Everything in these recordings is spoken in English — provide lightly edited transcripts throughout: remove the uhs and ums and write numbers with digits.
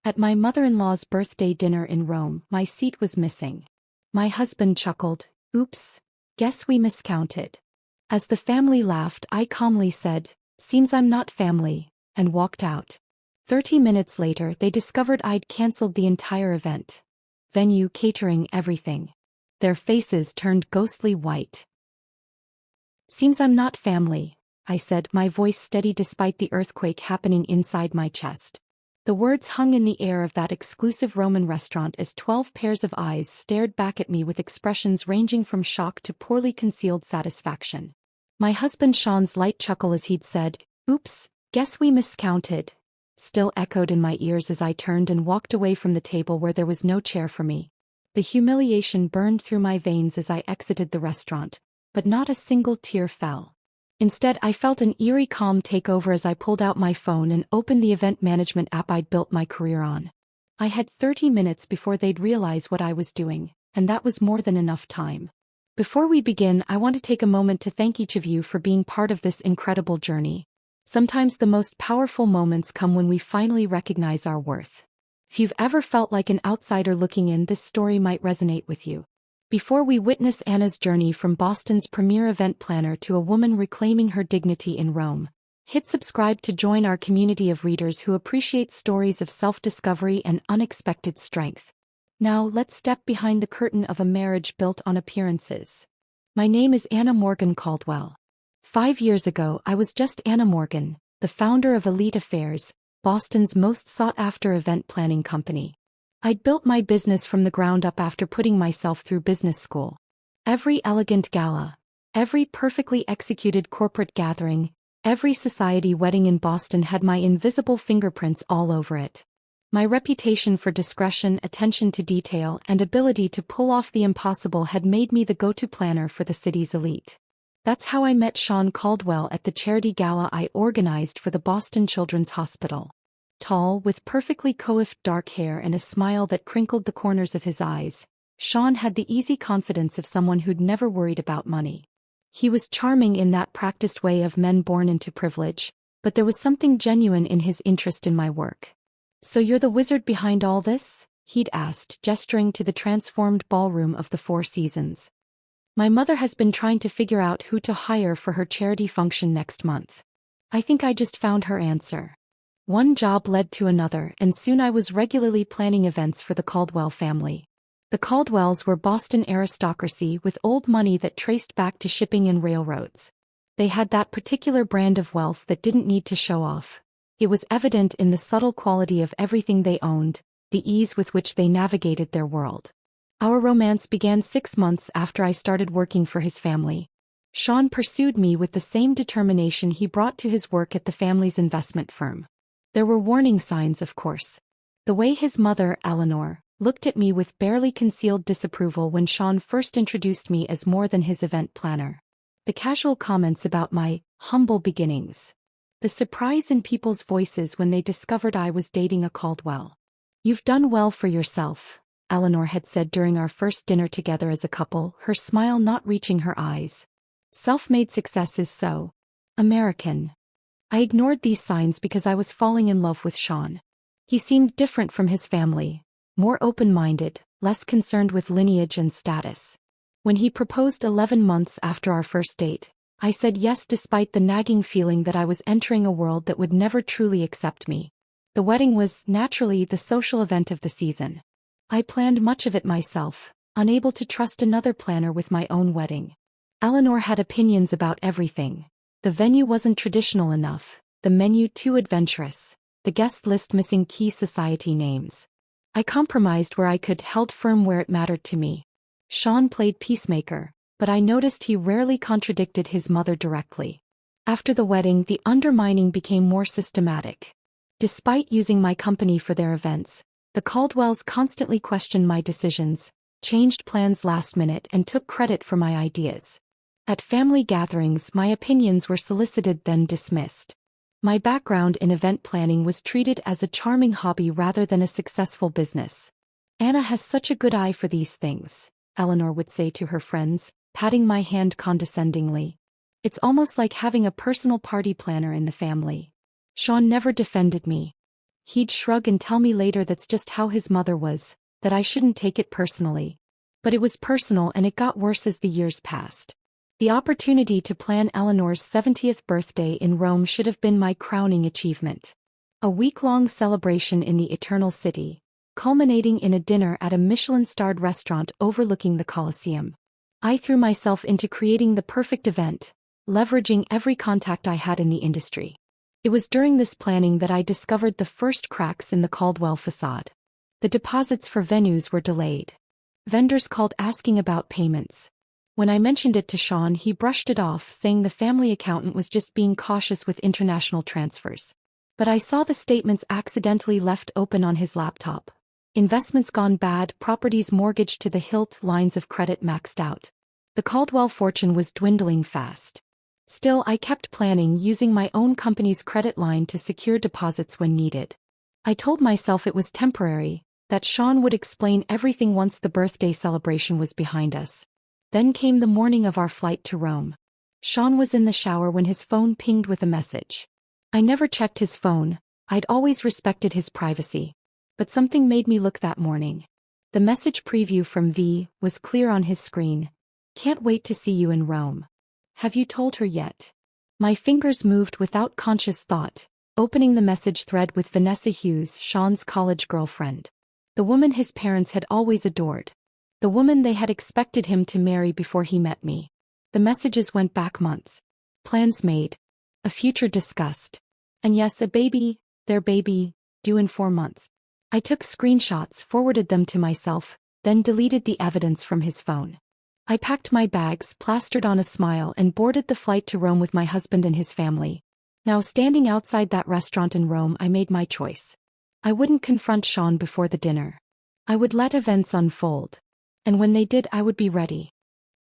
At my mother-in-law's birthday dinner in Rome, my seat was missing. My husband chuckled, "Oops, guess we miscounted." As the family laughed, I calmly said, "Seems I'm not family," and walked out. 30 minutes later, they discovered I'd cancelled the entire event. Venue, catering, everything. Their faces turned ghostly white. "Seems I'm not family," I said, my voice steady despite the earthquake happening inside my chest. The words hung in the air of that exclusive Roman restaurant as 12 pairs of eyes stared back at me with expressions ranging from shock to poorly concealed satisfaction. My husband Sean's light chuckle as he'd said, "Oops, guess we miscounted," still echoed in my ears as I turned and walked away from the table where there was no chair for me. The humiliation burned through my veins as I exited the restaurant, but not a single tear fell. Instead, I felt an eerie calm take over as I pulled out my phone and opened the event management app I'd built my career on. I had 30 minutes before they'd realize what I was doing, and that was more than enough time. Before we begin, I want to take a moment to thank each of you for being part of this incredible journey. Sometimes the most powerful moments come when we finally recognize our worth. If you've ever felt like an outsider looking in, this story might resonate with you. Before we witness Anna's journey from Boston's premier event planner to a woman reclaiming her dignity in Rome, hit subscribe to join our community of readers who appreciate stories of self-discovery and unexpected strength. Now, let's step behind the curtain of a marriage built on appearances. My name is Anna Morgan Caldwell. 5 years ago, I was just Anna Morgan, the founder of Elite Affairs, Boston's most sought-after event planning company. I'd built my business from the ground up after putting myself through business school. Every elegant gala, every perfectly executed corporate gathering, every society wedding in Boston had my invisible fingerprints all over it. My reputation for discretion, attention to detail, and ability to pull off the impossible had made me the go-to planner for the city's elite. That's how I met Sean Caldwell at the charity gala I organized for the Boston Children's Hospital. Tall, with perfectly coiffed dark hair and a smile that crinkled the corners of his eyes, Sean had the easy confidence of someone who'd never worried about money. He was charming in that practiced way of men born into privilege, but there was something genuine in his interest in my work. "So you're the wizard behind all this?" he'd asked, gesturing to the transformed ballroom of the Four Seasons. "My mother has been trying to figure out who to hire for her charity function next month. I think I just found her answer." One job led to another, and soon I was regularly planning events for the Caldwell family. The Caldwells were Boston aristocracy with old money that traced back to shipping and railroads. They had that particular brand of wealth that didn't need to show off. It was evident in the subtle quality of everything they owned, the ease with which they navigated their world. Our romance began 6 months after I started working for his family. Sean pursued me with the same determination he brought to his work at the family's investment firm. There were warning signs, of course. The way his mother, Eleanor, looked at me with barely concealed disapproval when Sean first introduced me as more than his event planner. The casual comments about my humble beginnings. The surprise in people's voices when they discovered I was dating a Caldwell. "You've done well for yourself," Eleanor had said during our first dinner together as a couple, her smile not reaching her eyes. "Self-made success is so American." I ignored these signs because I was falling in love with Sean. He seemed different from his family, more open-minded, less concerned with lineage and status. When he proposed 11 months after our first date, I said yes despite the nagging feeling that I was entering a world that would never truly accept me. The wedding was, naturally, the social event of the season. I planned much of it myself, unable to trust another planner with my own wedding. Eleanor had opinions about everything. The venue wasn't traditional enough, the menu too adventurous, the guest list missing key society names. I compromised where I could, held firm where it mattered to me. Sean played peacemaker, but I noticed he rarely contradicted his mother directly. After the wedding, the undermining became more systematic. Despite using my company for their events, the Caldwells constantly questioned my decisions, changed plans last minute, and took credit for my ideas. At family gatherings, my opinions were solicited then dismissed. My background in event planning was treated as a charming hobby rather than a successful business. "Anna has such a good eye for these things," Eleanor would say to her friends, patting my hand condescendingly. "It's almost like having a personal party planner in the family." Sean never defended me. He'd shrug and tell me later that's just how his mother was, that I shouldn't take it personally. But it was personal, and it got worse as the years passed. The opportunity to plan Eleanor's 70th birthday in Rome should have been my crowning achievement. A week-long celebration in the Eternal City, culminating in a dinner at a Michelin-starred restaurant overlooking the Colosseum. I threw myself into creating the perfect event, leveraging every contact I had in the industry. It was during this planning that I discovered the first cracks in the Caldwell facade. The deposits for venues were delayed. Vendors called asking about payments. When I mentioned it to Sean, he brushed it off, saying the family accountant was just being cautious with international transfers. But I saw the statements accidentally left open on his laptop. Investments gone bad, properties mortgaged to the hilt, lines of credit maxed out. The Caldwell fortune was dwindling fast. Still, I kept planning, using my own company's credit line to secure deposits when needed. I told myself it was temporary, that Sean would explain everything once the birthday celebration was behind us. Then came the morning of our flight to Rome. Sean was in the shower when his phone pinged with a message. I never checked his phone, I'd always respected his privacy. But something made me look that morning. The message preview from V was clear on his screen. Can't wait to see you in Rome. Have you told her yet? My fingers moved without conscious thought, opening the message thread with Vanessa Hughes, Sean's college girlfriend. The woman his parents had always adored. The woman they had expected him to marry before he met me. The messages went back months. Plans made. A future discussed. And yes, a baby, their baby, due in 4 months. I took screenshots, forwarded them to myself, then deleted the evidence from his phone. I packed my bags, plastered on a smile, and boarded the flight to Rome with my husband and his family. Now, standing outside that restaurant in Rome, I made my choice. I wouldn't confront Sean before the dinner. I would let events unfold. And when they did, I would be ready.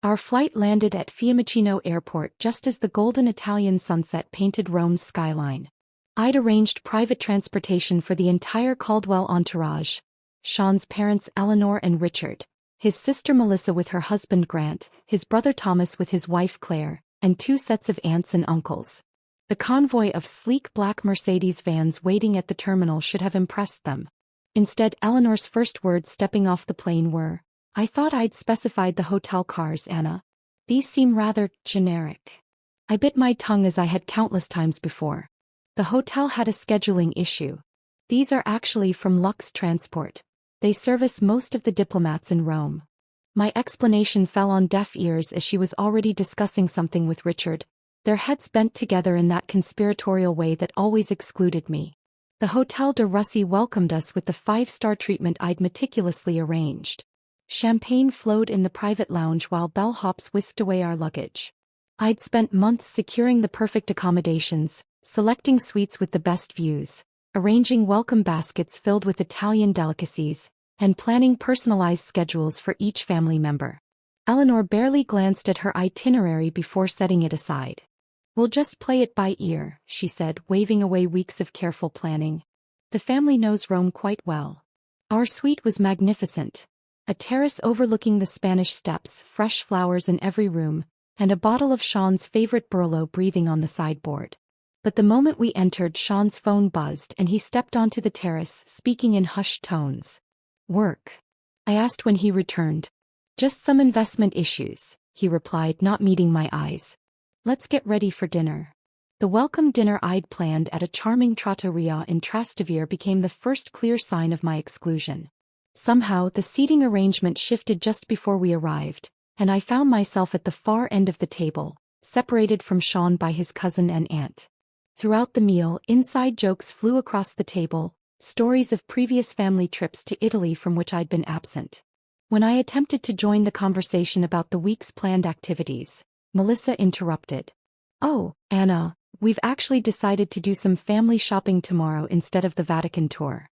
Our flight landed at Fiumicino Airport just as the golden Italian sunset painted Rome's skyline. I'd arranged private transportation for the entire Caldwell entourage. Sean's parents Eleanor and Richard, his sister Melissa with her husband Grant, his brother Thomas with his wife Claire, and 2 sets of aunts and uncles. The convoy of sleek black Mercedes vans waiting at the terminal should have impressed them. Instead, Eleanor's first words stepping off the plane were, "I thought I'd specified the hotel cars, Anna. These seem rather generic." I bit my tongue as I had countless times before. The hotel had a scheduling issue. These are actually from Lux Transport. They service most of the diplomats in Rome. My explanation fell on deaf ears as she was already discussing something with Richard, their heads bent together in that conspiratorial way that always excluded me. The Hotel de Russie welcomed us with the 5-star treatment I'd meticulously arranged. Champagne flowed in the private lounge while bellhops whisked away our luggage. I'd spent months securing the perfect accommodations, selecting suites with the best views, arranging welcome baskets filled with Italian delicacies, and planning personalized schedules for each family member. Eleanor barely glanced at her itinerary before setting it aside. "We'll just play it by ear," she said, waving away weeks of careful planning. "The family knows Rome quite well." Our suite was magnificent. A terrace overlooking the Spanish Steps, fresh flowers in every room, and a bottle of Sean's favorite Barolo breathing on the sideboard. But the moment we entered, Sean's phone buzzed and he stepped onto the terrace, speaking in hushed tones. "Work?" I asked when he returned. "Just some investment issues," he replied, not meeting my eyes. "Let's get ready for dinner." The welcome dinner I'd planned at a charming trattoria in Trastevere became the first clear sign of my exclusion. Somehow, the seating arrangement shifted just before we arrived, and I found myself at the far end of the table, separated from Sean by his cousin and aunt. Throughout the meal, inside jokes flew across the table, stories of previous family trips to Italy from which I'd been absent. When I attempted to join the conversation about the week's planned activities, Melissa interrupted. "Oh, Anna, we've actually decided to do some family shopping tomorrow instead of the Vatican tour."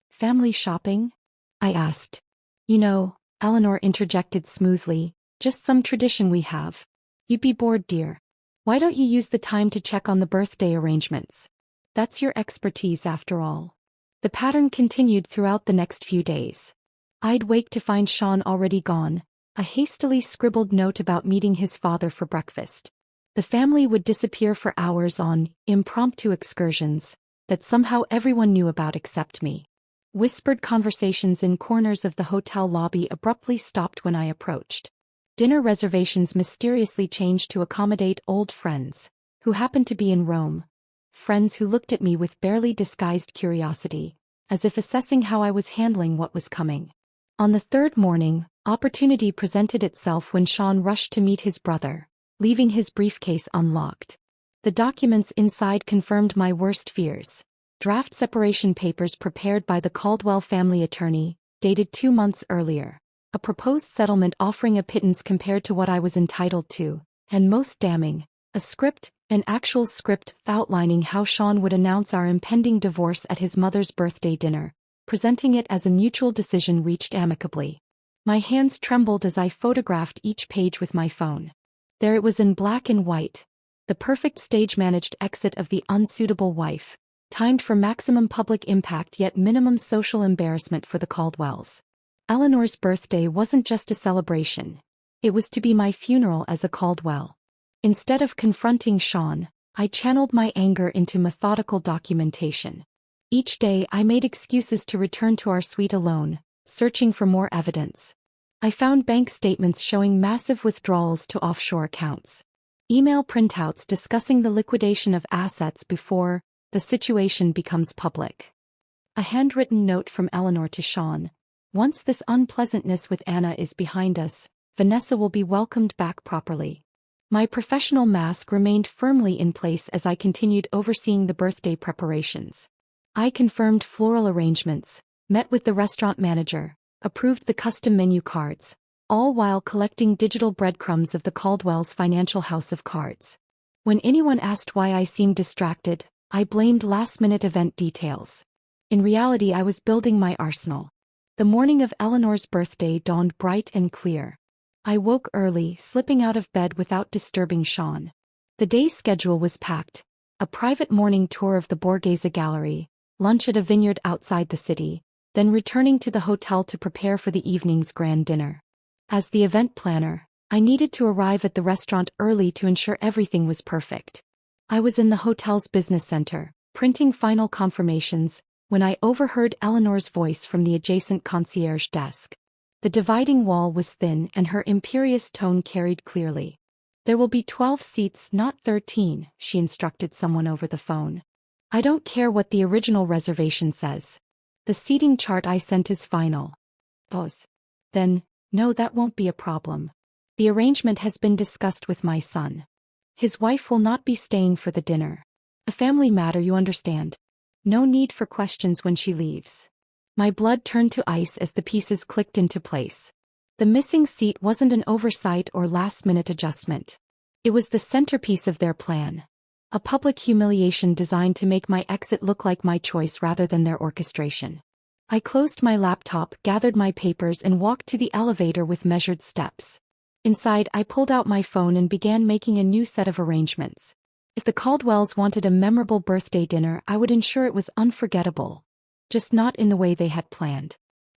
"Family shopping?" I asked. "You know," Eleanor interjected smoothly, "just some tradition we have. You'd be bored, dear. Why don't you use the time to check on the birthday arrangements? That's your expertise after all." The pattern continued throughout the next few days. I'd wake to find Sean already gone, a hastily scribbled note about meeting his father for breakfast. The family would disappear for hours on impromptu excursions, that somehow everyone knew about except me. Whispered conversations in corners of the hotel lobby abruptly stopped when I approached. Dinner reservations mysteriously changed to accommodate old friends, who happened to be in Rome. Friends who looked at me with barely disguised curiosity, as if assessing how I was handling what was coming. On the third morning, opportunity presented itself when Sean rushed to meet his brother, leaving his briefcase unlocked. The documents inside confirmed my worst fears. Draft separation papers prepared by the Caldwell family attorney, dated 2 months earlier. A proposed settlement offering a pittance compared to what I was entitled to, and most damning, a script, an actual script outlining how Sean would announce our impending divorce at his mother's birthday dinner, presenting it as a mutual decision reached amicably. My hands trembled as I photographed each page with my phone. There it was in black and white, the perfect stage-managed exit of the unsuitable wife, timed for maximum public impact yet minimum social embarrassment for the Caldwells. Eleanor's birthday wasn't just a celebration. It was to be my funeral as a Caldwell. Instead of confronting Sean, I channeled my anger into methodical documentation. Each day I made excuses to return to our suite alone, searching for more evidence. I found bank statements showing massive withdrawals to offshore accounts. Email printouts discussing the liquidation of assets before the situation becomes public. A handwritten note from Eleanor to Sean. Once this unpleasantness with Anna is behind us, Vanessa will be welcomed back properly. My professional mask remained firmly in place as I continued overseeing the birthday preparations. I confirmed floral arrangements, met with the restaurant manager, approved the custom menu cards, all while collecting digital breadcrumbs of the Caldwell's financial house of cards. When anyone asked why I seemed distracted, I blamed last-minute event details. In reality, I was building my arsenal. The morning of Eleanor's birthday dawned bright and clear. I woke early, slipping out of bed without disturbing Sean. The day's schedule was packed: a private morning tour of the Borghese Gallery, lunch at a vineyard outside the city, then returning to the hotel to prepare for the evening's grand dinner. As the event planner, I needed to arrive at the restaurant early to ensure everything was perfect. I was in the hotel's business center, printing final confirmations, when I overheard Eleanor's voice from the adjacent concierge desk. The dividing wall was thin and her imperious tone carried clearly. "There will be 12 seats, not 13, she instructed someone over the phone. "I don't care what the original reservation says. The seating chart I sent is final." Pause. "Then, no, that won't be a problem. The arrangement has been discussed with my son. His wife will not be staying for the dinner. A family matter, you understand. No need for questions when she leaves." My blood turned to ice as the pieces clicked into place. The missing seat wasn't an oversight or last-minute adjustment. It was the centerpiece of their plan. A public humiliation designed to make my exit look like my choice rather than their orchestration. I closed my laptop, gathered my papers, and walked to the elevator with measured steps. Inside, I pulled out my phone and began making a new set of arrangements. If the Caldwells wanted a memorable birthday dinner, I would ensure it was unforgettable. Just not in the way they had planned.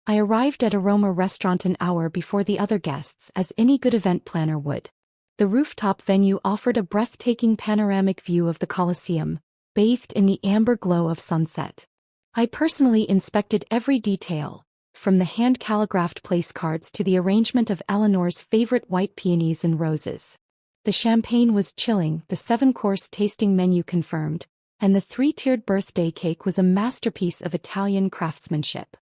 I arrived at Aroma Restaurant an hour before the other guests, as any good event planner would. The rooftop venue offered a breathtaking panoramic view of the Colosseum, bathed in the amber glow of sunset. I personally inspected every detail, from the hand-calligraphed place cards to the arrangement of Eleanor's favorite white peonies and roses. The champagne was chilling, the 7-course tasting menu confirmed, and the 3-tiered birthday cake was a masterpiece of Italian craftsmanship.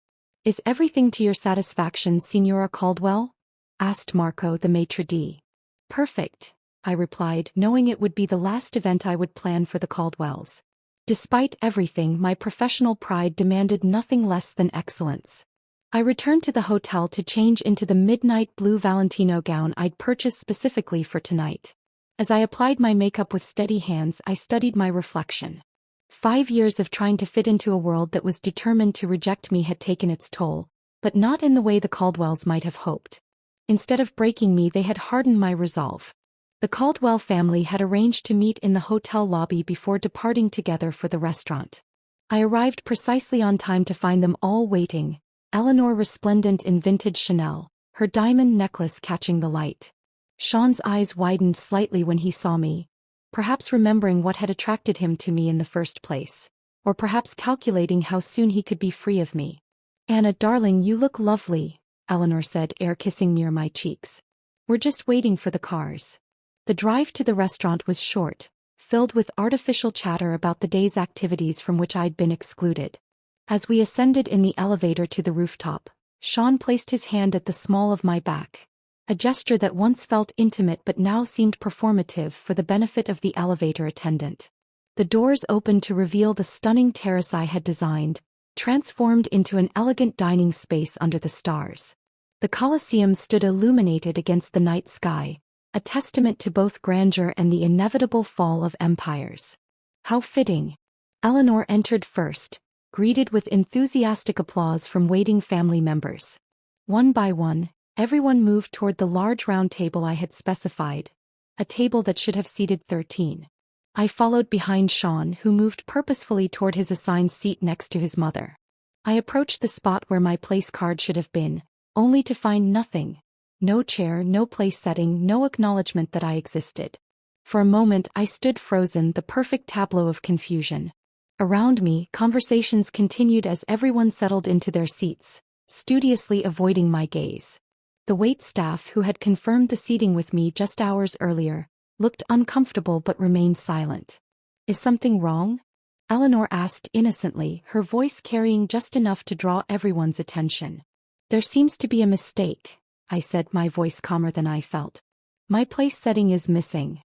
"Is everything to your satisfaction, Signora Caldwell?" asked Marco, the maitre d'. "Perfect," I replied, knowing it would be the last event I would plan for the Caldwells. Despite everything, my professional pride demanded nothing less than excellence. I returned to the hotel to change into the midnight blue Valentino gown I'd purchased specifically for tonight. As I applied my makeup with steady hands, I studied my reflection. 5 years of trying to fit into a world that was determined to reject me had taken its toll, but not in the way the Caldwells might have hoped. Instead of breaking me, they had hardened my resolve. The Caldwell family had arranged to meet in the hotel lobby before departing together for the restaurant. I arrived precisely on time to find them all waiting, Eleanor resplendent in vintage Chanel, her diamond necklace catching the light. Sean's eyes widened slightly when he saw me, perhaps remembering what had attracted him to me in the first place. or perhaps calculating how soon he could be free of me. "Anna, darling, you look lovely," Eleanor said, air-kissing near my cheeks. "We're just waiting for the cars." The drive to the restaurant was short, filled with artificial chatter about the day's activities from which I'd been excluded. As we ascended in the elevator to the rooftop, Sean placed his hand at the small of my back, a gesture that once felt intimate but now seemed performative for the benefit of the elevator attendant. The doors opened to reveal the stunning terrace I had designed, transformed into an elegant dining space under the stars. The Colosseum stood illuminated against the night sky, a testament to both grandeur and the inevitable fall of empires. How fitting. Eleanor entered first, greeted with enthusiastic applause from waiting family members. One by one, everyone moved toward the large round table I had specified, a table that should have seated 13. I followed behind Sean, who moved purposefully toward his assigned seat next to his mother. I approached the spot where my place card should have been, only to find nothing. No chair, no place setting, no acknowledgement that I existed. For a moment I stood frozen, the perfect tableau of confusion. Around me, conversations continued as everyone settled into their seats, studiously avoiding my gaze. The wait staff, who had confirmed the seating with me just hours earlier, looked uncomfortable but remained silent. "Is something wrong?" Eleanor asked innocently, her voice carrying just enough to draw everyone's attention. "There seems to be a mistake," I said, my voice calmer than I felt. "My place setting is missing."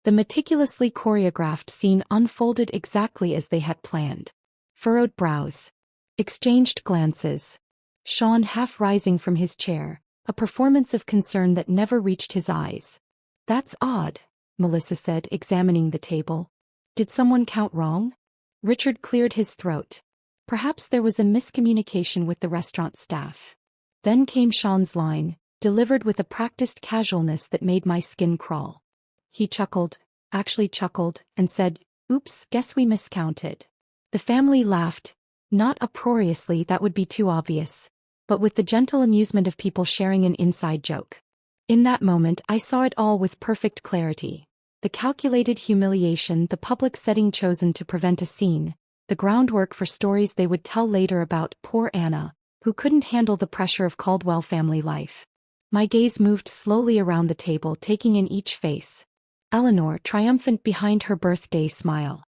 The meticulously choreographed scene unfolded exactly as they had planned. Furrowed brows. Exchanged glances. Sean half rising from his chair, a performance of concern that never reached his eyes. "That's odd," Melissa said, examining the table. "Did someone count wrong?" Richard cleared his throat. Perhaps there was a miscommunication with the restaurant staff. Then came Sean's line, delivered with a practiced casualness that made my skin crawl. He chuckled, and said, "Oops, guess we miscounted." The family laughed, not uproariously, that would be too obvious, but with the gentle amusement of people sharing an inside joke. In that moment I saw it all with perfect clarity. The calculated humiliation, the public setting chosen to prevent a scene, the groundwork for stories they would tell later about poor Anna, who couldn't handle the pressure of Caldwell family life. My gaze moved slowly around the table, taking in each face. Eleanor, triumphant behind her birthday smile.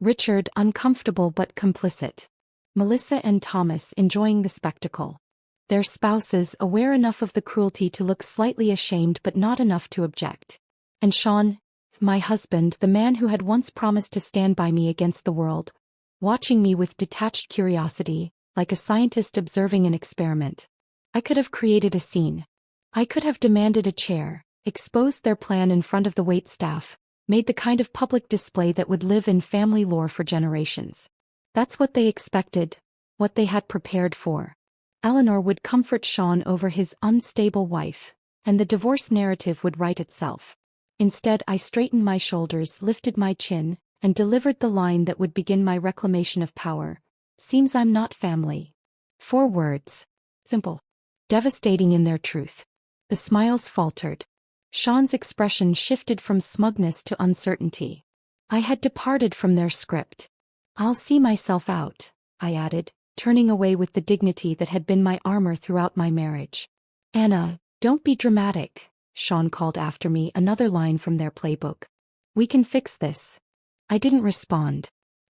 Richard, uncomfortable but complicit. Melissa and Thomas, enjoying the spectacle. Their spouses, aware enough of the cruelty to look slightly ashamed but not enough to object. And Sean, my husband, the man who had once promised to stand by me against the world, watching me with detached curiosity, like a scientist observing an experiment. I could have created a scene. I could have demanded a chair, exposed their plan in front of the waitstaff, made the kind of public display that would live in family lore for generations. That's what they expected, what they had prepared for. Eleanor would comfort Sean over his unstable wife, and the divorce narrative would write itself. Instead, I straightened my shoulders, lifted my chin, and delivered the line that would begin my reclamation of power. "Seems I'm not family." 4 words. Simple. Devastating in their truth. The smiles faltered. Sean's expression shifted from smugness to uncertainty. I had departed from their script. "I'll see myself out," I added, turning away with the dignity that had been my armor throughout my marriage. "Anna, don't be dramatic," Sean called after me, another line from their playbook. "We can fix this." I didn't respond.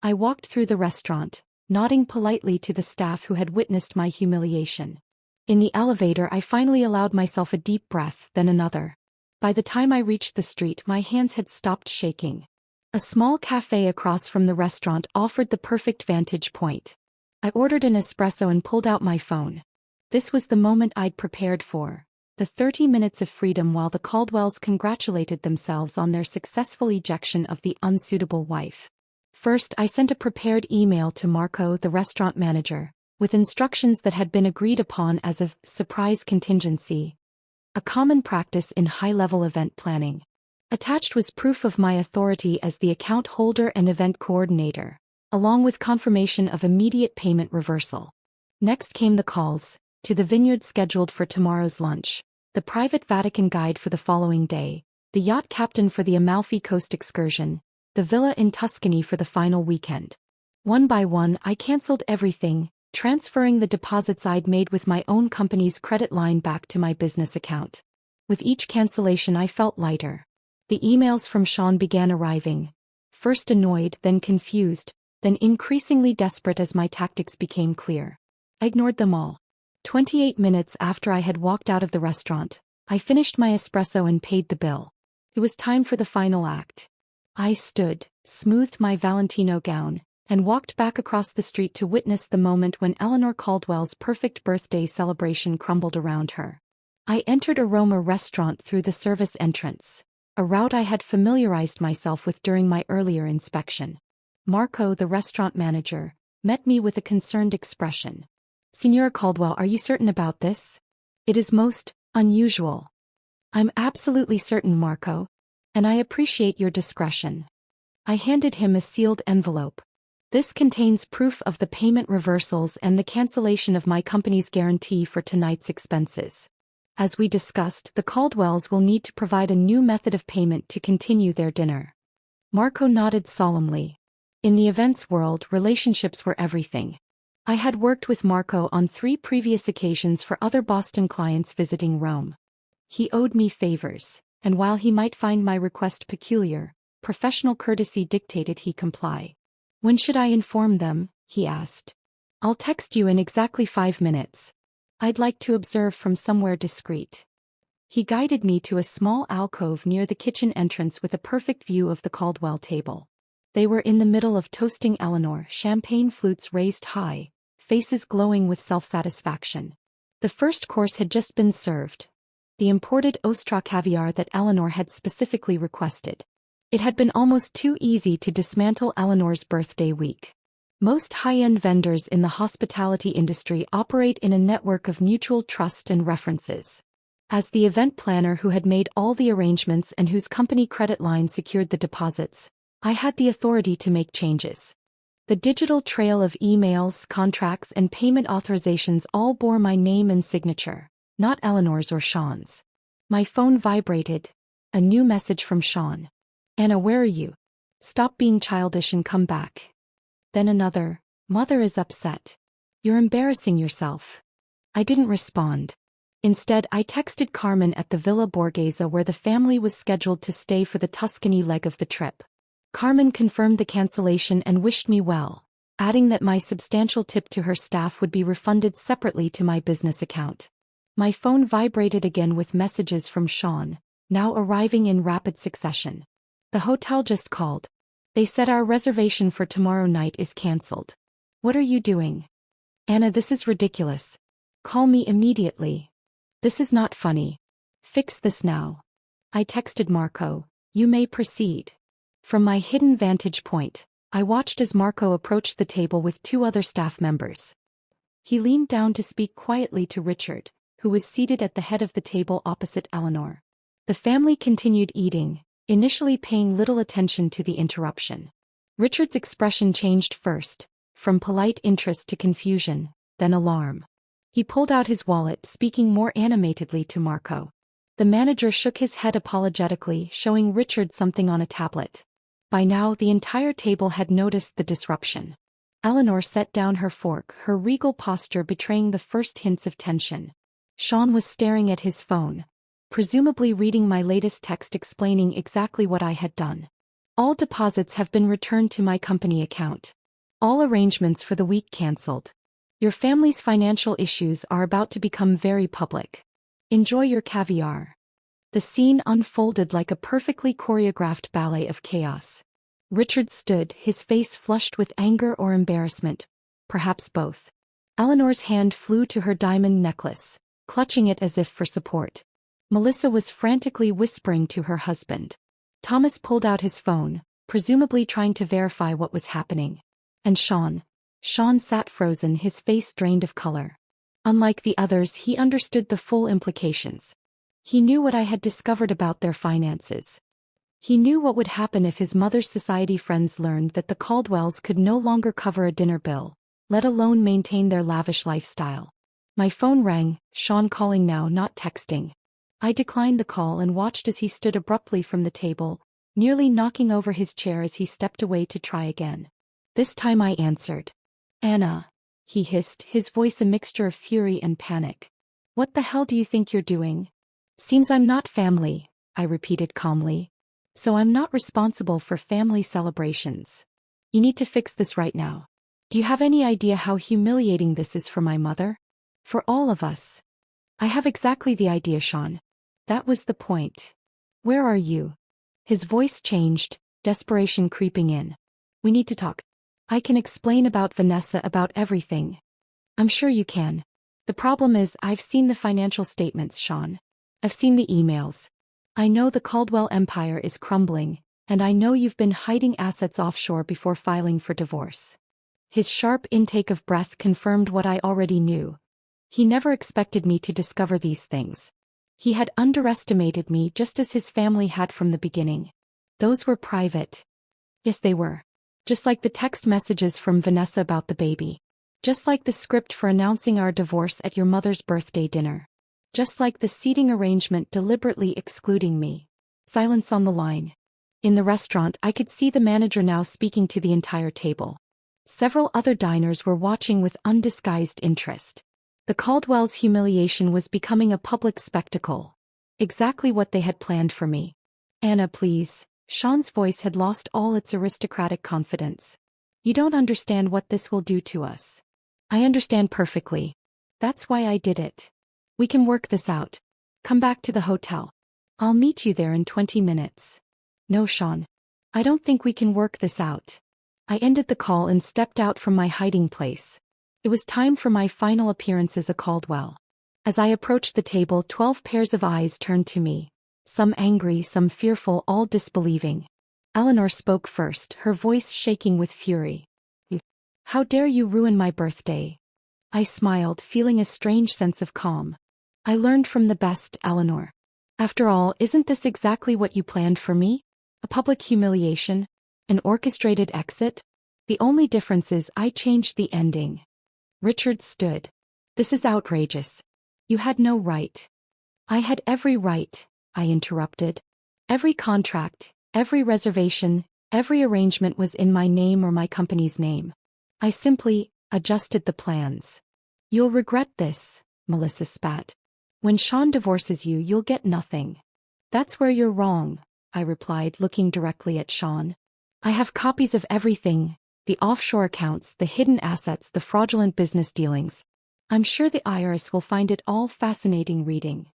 I walked through the restaurant, nodding politely to the staff who had witnessed my humiliation. In the elevator I finally allowed myself a deep breath, then another. By the time I reached the street my hands had stopped shaking. A small cafe across from the restaurant offered the perfect vantage point. I ordered an espresso and pulled out my phone. This was the moment I'd prepared for. The 30 minutes of freedom while the Caldwells congratulated themselves on their successful ejection of the unsuitable wife. First, I sent a prepared email to Marco, the restaurant manager, with instructions that had been agreed upon as a surprise contingency, a common practice in high-level event planning. Attached was proof of my authority as the account holder and event coordinator, along with confirmation of immediate payment reversal. Next came the calls, to the vineyard scheduled for tomorrow's lunch, the private Vatican guide for the following day, the yacht captain for the Amalfi Coast excursion, the villa in Tuscany for the final weekend. One by one, I canceled everything, transferring the deposits I'd made with my own company's credit line back to my business account. With each cancellation, I felt lighter. The emails from Sean began arriving. First annoyed, then confused, then increasingly desperate as my tactics became clear. I ignored them all. 28 minutes after I had walked out of the restaurant, I finished my espresso and paid the bill. It was time for the final act. I stood, smoothed my Valentino gown, and walked back across the street to witness the moment when Eleanor Caldwell's perfect birthday celebration crumbled around her. I entered Aroma Restaurant through the service entrance, a route I had familiarized myself with during my earlier inspection. Marco, the restaurant manager, met me with a concerned expression. "Signora Caldwell, are you certain about this? It is most unusual." "I'm absolutely certain, Marco. And I appreciate your discretion." I handed him a sealed envelope. "This contains proof of the payment reversals and the cancellation of my company's guarantee for tonight's expenses. As we discussed, the Caldwells will need to provide a new method of payment to continue their dinner." Marco nodded solemnly. In the events world, relationships were everything. I had worked with Marco on 3 previous occasions for other Boston clients visiting Rome. He owed me favors, and while he might find my request peculiar, professional courtesy dictated he comply. "When should I inform them?" he asked. "I'll text you in exactly 5 minutes. I'd like to observe from somewhere discreet." He guided me to a small alcove near the kitchen entrance with a perfect view of the Caldwell table. They were in the middle of toasting Eleanor, champagne flutes raised high, faces glowing with self-satisfaction. The first course had just been served, the imported Ostra caviar that Eleanor had specifically requested. It had been almost too easy to dismantle Eleanor's birthday week. Most high-end vendors in the hospitality industry operate in a network of mutual trust and references. As the event planner who had made all the arrangements and whose company credit line secured the deposits, I had the authority to make changes. The digital trail of emails, contracts, and payment authorizations all bore my name and signature, not Eleanor's or Sean's. My phone vibrated. A new message from Sean. "Anna, where are you? Stop being childish and come back." Then another, "Mother is upset. You're embarrassing yourself." I didn't respond. Instead, I texted Carmen at the Villa Borghese where the family was scheduled to stay for the Tuscany leg of the trip. Carmen confirmed the cancellation and wished me well, adding that my substantial tip to her staff would be refunded separately to my business account. My phone vibrated again with messages from Sean, now arriving in rapid succession. "The hotel just called. They said our reservation for tomorrow night is cancelled. What are you doing? Anna, this is ridiculous. Call me immediately. This is not funny. Fix this now." I texted Marco, "You may proceed." From my hidden vantage point, I watched as Marco approached the table with 2 other staff members. He leaned down to speak quietly to Richard, who was seated at the head of the table opposite Eleanor. The family continued eating, initially paying little attention to the interruption. Richard's expression changed first, from polite interest to confusion, then alarm. He pulled out his wallet, speaking more animatedly to Marco. The manager shook his head apologetically, showing Richard something on a tablet. By now, the entire table had noticed the disruption. Eleanor set down her fork, her regal posture betraying the first hints of tension. Sean was staring at his phone, presumably reading my latest text explaining exactly what I had done. "All deposits have been returned to my company account. All arrangements for the week cancelled. Your family's financial issues are about to become very public. Enjoy your caviar." The scene unfolded like a perfectly choreographed ballet of chaos. Richard stood, his face flushed with anger or embarrassment, perhaps both. Eleanor's hand flew to her diamond necklace, clutching it as if for support. Melissa was frantically whispering to her husband. Thomas pulled out his phone, presumably trying to verify what was happening. And Sean sat frozen, his face drained of color. Unlike the others, he understood the full implications. He knew what I had discovered about their finances. He knew what would happen if his mother's society friends learned that the Caldwells could no longer cover a dinner bill, let alone maintain their lavish lifestyle. My phone rang, Sean calling now, not texting. I declined the call and watched as he stood abruptly from the table, nearly knocking over his chair as he stepped away to try again. This time I answered. Anna, he hissed, his voice a mixture of fury and panic. What the hell do you think you're doing? Seems I'm not family, I repeated calmly. So I'm not responsible for family celebrations. You need to fix this right now. Do you have any idea how humiliating this is for my mother? For all of us. I have exactly the idea, Sean. That was the point. Where are you? His voice changed, desperation creeping in. We need to talk. I can explain about Vanessa, about everything. I'm sure you can. The problem is I've seen the financial statements, Sean. I've seen the emails. I know the Caldwell empire is crumbling, and I know you've been hiding assets offshore before filing for divorce. His sharp intake of breath confirmed what I already knew. He never expected me to discover these things. He had underestimated me just as his family had from the beginning. Those were private. Yes, they were. Just like the text messages from Vanessa about the baby. Just like the script for announcing our divorce at your mother's birthday dinner. Just like the seating arrangement deliberately excluding me. Silence on the line. In the restaurant, I could see the manager now speaking to the entire table. Several other diners were watching with undisguised interest. The Caldwell's humiliation was becoming a public spectacle. Exactly what they had planned for me. Anna, please. Sean's voice had lost all its aristocratic confidence. You don't understand what this will do to us. I understand perfectly. That's why I did it. We can work this out. Come back to the hotel. I'll meet you there in 20 minutes. No, Sean. I don't think we can work this out. I ended the call and stepped out from my hiding place. It was time for my final appearance as a Caldwell. As I approached the table, 12 pairs of eyes turned to me. Some angry, some fearful, all disbelieving. Eleanor spoke first, her voice shaking with fury. How dare you ruin my birthday? I smiled, feeling a strange sense of calm. I learned from the best, Eleanor. After all, isn't this exactly what you planned for me? A public humiliation? An orchestrated exit? The only difference is I changed the ending. Richard stood. This is outrageous. You had no right. I had every right, I interrupted. Every contract, every reservation, every arrangement was in my name or my company's name. I simply adjusted the plans. You'll regret this, Melissa spat. When Sean divorces you, you'll get nothing. That's where you're wrong, I replied, looking directly at Sean. I have copies of everything, the offshore accounts, the hidden assets, the fraudulent business dealings. I'm sure the IRS will find it all fascinating reading.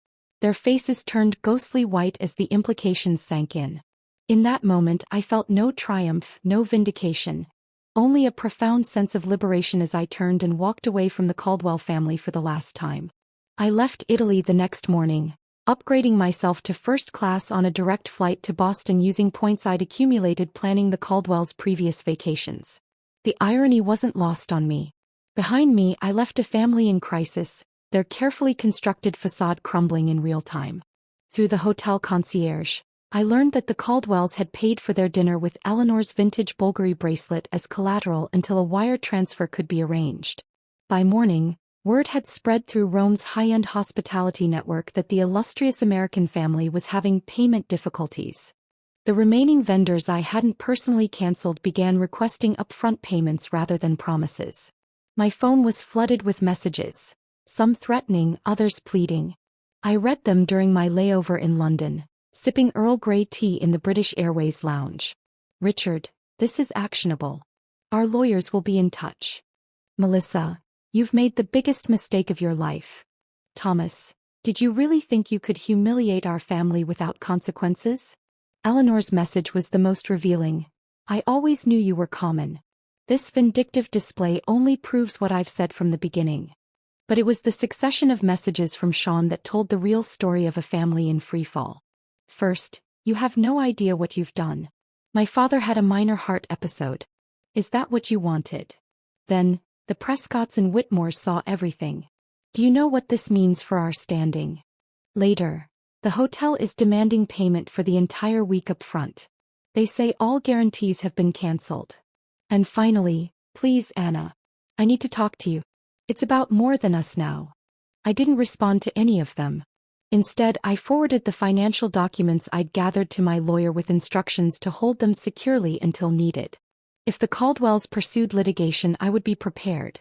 Their faces turned ghostly white as the implications sank in. In that moment I felt no triumph, no vindication. Only a profound sense of liberation as I turned and walked away from the Caldwell family for the last time. I left Italy the next morning, upgrading myself to first class on a direct flight to Boston using points I'd accumulated planning the Caldwell's previous vacations. The irony wasn't lost on me. Behind me I left a family in crisis, their carefully constructed facade crumbling in real time. Through the hotel concierge, I learned that the Caldwells had paid for their dinner with Eleanor's vintage Bulgari bracelet as collateral until a wire transfer could be arranged. By morning, word had spread through Rome's high-end hospitality network that the illustrious American family was having payment difficulties. The remaining vendors I hadn't personally canceled began requesting upfront payments rather than promises. My phone was flooded with messages, some threatening, others pleading. I read them during my layover in London, sipping Earl Grey tea in the British Airways lounge. Richard, this is actionable. Our lawyers will be in touch. Melissa, you've made the biggest mistake of your life. Thomas, did you really think you could humiliate our family without consequences? Eleanor's message was the most revealing. I always knew you were common. This vindictive display only proves what I've said from the beginning. But it was the succession of messages from Sean that told the real story of a family in freefall. First, you have no idea what you've done. My father had a minor heart episode. Is that what you wanted? Then, the Prescotts and Whitmores saw everything. Do you know what this means for our standing? Later, the hotel is demanding payment for the entire week up front. They say all guarantees have been cancelled. And finally, please Anna. I need to talk to you. It's about more than us now. I didn't respond to any of them. Instead, I forwarded the financial documents I'd gathered to my lawyer with instructions to hold them securely until needed. If the Caldwells pursued litigation, I would be prepared.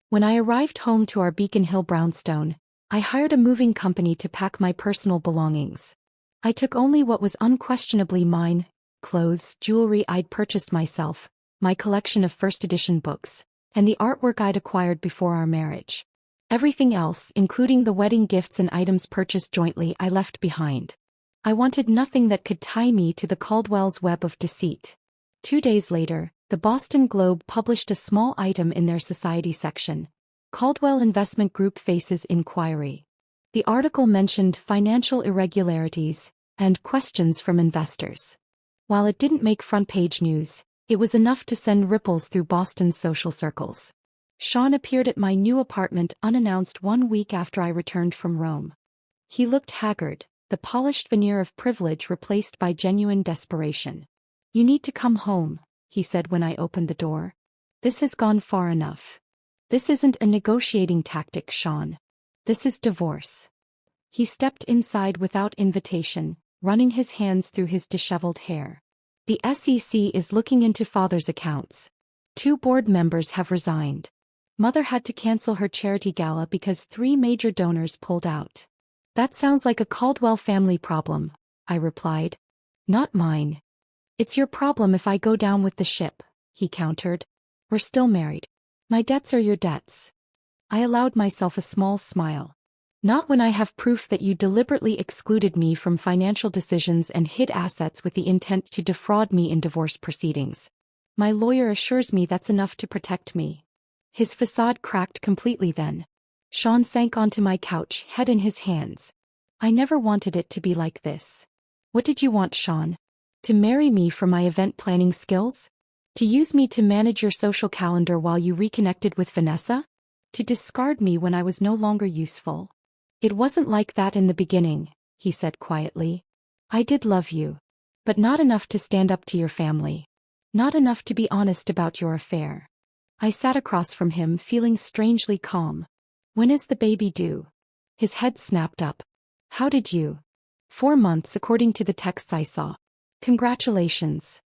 When I arrived home to our Beacon Hill brownstone, I hired a moving company to pack my personal belongings. I took only what was unquestionably mine: clothes, jewelry I'd purchased myself, my collection of first edition books, and the artwork I'd acquired before our marriage. Everything else, including the wedding gifts and items purchased jointly, I left behind. I wanted nothing that could tie me to the Caldwells' web of deceit. 2 days later, the Boston Globe published a small item in their society section: Caldwell Investment Group faces inquiry. The article mentioned financial irregularities and questions from investors. While it didn't make front-page news, it was enough to send ripples through Boston's social circles. Sean appeared at my new apartment unannounced 1 week after I returned from Rome. He looked haggard, the polished veneer of privilege replaced by genuine desperation. "You need to come home," he said when I opened the door. "This has gone far enough. This isn't a negotiating tactic, Sean. This is divorce." He stepped inside without invitation, running his hands through his disheveled hair. "The SEC is looking into father's accounts. 2 board members have resigned. Mother had to cancel her charity gala because 3 major donors pulled out." "That sounds like a Caldwell family problem," I replied. "Not mine." "It's your problem if I go down with the ship," he countered. "We're still married. My debts are your debts." I allowed myself a small smile. "Not when I have proof that you deliberately excluded me from financial decisions and hid assets with the intent to defraud me in divorce proceedings. My lawyer assures me that's enough to protect me." His facade cracked completely then. Sean sank onto my couch, head in his hands. "I never wanted it to be like this." "What did you want, Sean? To marry me for my event planning skills? To use me to manage your social calendar while you reconnected with Vanessa? To discard me when I was no longer useful?" "It wasn't like that in the beginning," he said quietly. "I did love you. But not enough to stand up to your family. Not enough to be honest about your affair." I sat across from him, feeling strangely calm. "When is the baby due?" His head snapped up. "How did you?" 4 months according to the texts I saw. "Congratulations."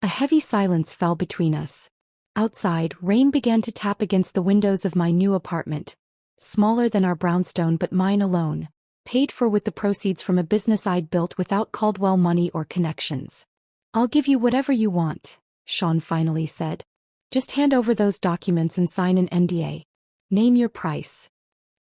A heavy silence fell between us. Outside, rain began to tap against the windows of my new apartment. Smaller than our brownstone but mine alone, paid for with the proceeds from a business I'd built without Caldwell money or connections. "I'll give you whatever you want," Sean finally said. "Just hand over those documents and sign an NDA. Name your price."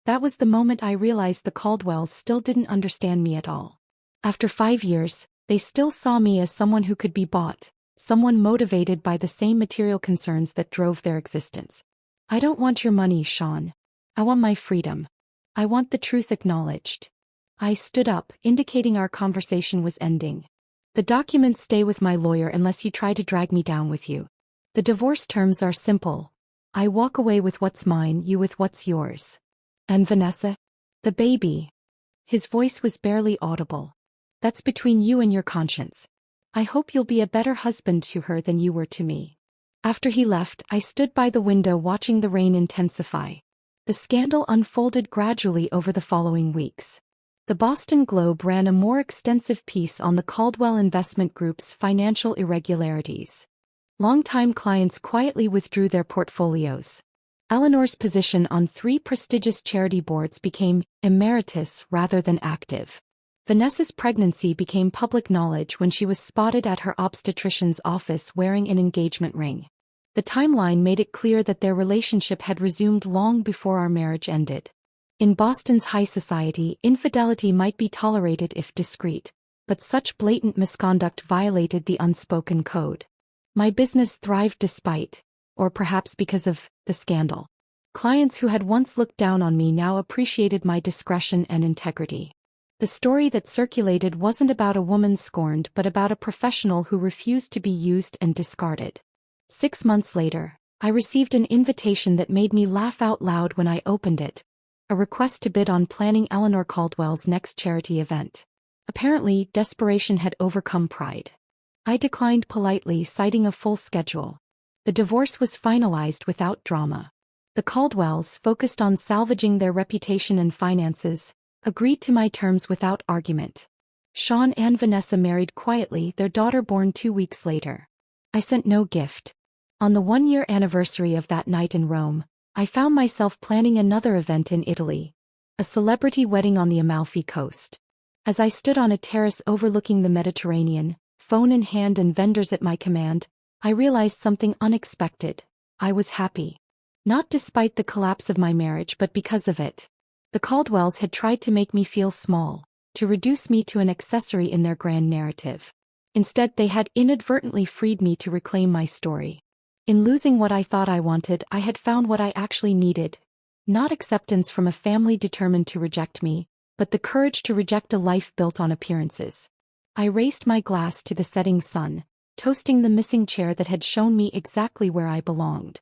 That was the moment I realized the Caldwells still didn't understand me at all. After 5 years, they still saw me as someone who could be bought, someone motivated by the same material concerns that drove their existence. "I don't want your money, Sean. I want my freedom. I want the truth acknowledged." I stood up, indicating our conversation was ending. "The documents stay with my lawyer unless you try to drag me down with you. The divorce terms are simple. I walk away with what's mine, you with what's yours." "And Vanessa? The baby?" His voice was barely audible. "That's between you and your conscience. I hope you'll be a better husband to her than you were to me." After he left, I stood by the window watching the rain intensify. The scandal unfolded gradually over the following weeks. The Boston Globe ran a more extensive piece on the Caldwell Investment Group's financial irregularities. Longtime clients quietly withdrew their portfolios. Eleanor's position on 3 prestigious charity boards became emeritus rather than active. Vanessa's pregnancy became public knowledge when she was spotted at her obstetrician's office wearing an engagement ring. The timeline made it clear that their relationship had resumed long before our marriage ended. In Boston's high society, infidelity might be tolerated if discreet, but such blatant misconduct violated the unspoken code. My business thrived despite, or perhaps because of, the scandal. Clients who had once looked down on me now appreciated my discretion and integrity. The story that circulated wasn't about a woman scorned but about a professional who refused to be used and discarded. 6 months later, I received an invitation that made me laugh out loud when I opened it. A request to bid on planning Eleanor Caldwell's next charity event. Apparently, desperation had overcome pride. I declined politely, citing a full schedule. The divorce was finalized without drama. The Caldwells, focused on salvaging their reputation and finances, agreed to my terms without argument. Sean and Vanessa married quietly, their daughter born 2 weeks later. I sent no gift. On the 1-year anniversary of that night in Rome, I found myself planning another event in Italy. A celebrity wedding on the Amalfi Coast. As I stood on a terrace overlooking the Mediterranean, phone in hand and vendors at my command, I realized something unexpected. I was happy. Not despite the collapse of my marriage but because of it. The Caldwells had tried to make me feel small, to reduce me to an accessory in their grand narrative. Instead, they had inadvertently freed me to reclaim my story. In losing what I thought I wanted, I had found what I actually needed. Not acceptance from a family determined to reject me, but the courage to reject a life built on appearances. I raised my glass to the setting sun, toasting the missing chair that had shown me exactly where I belonged.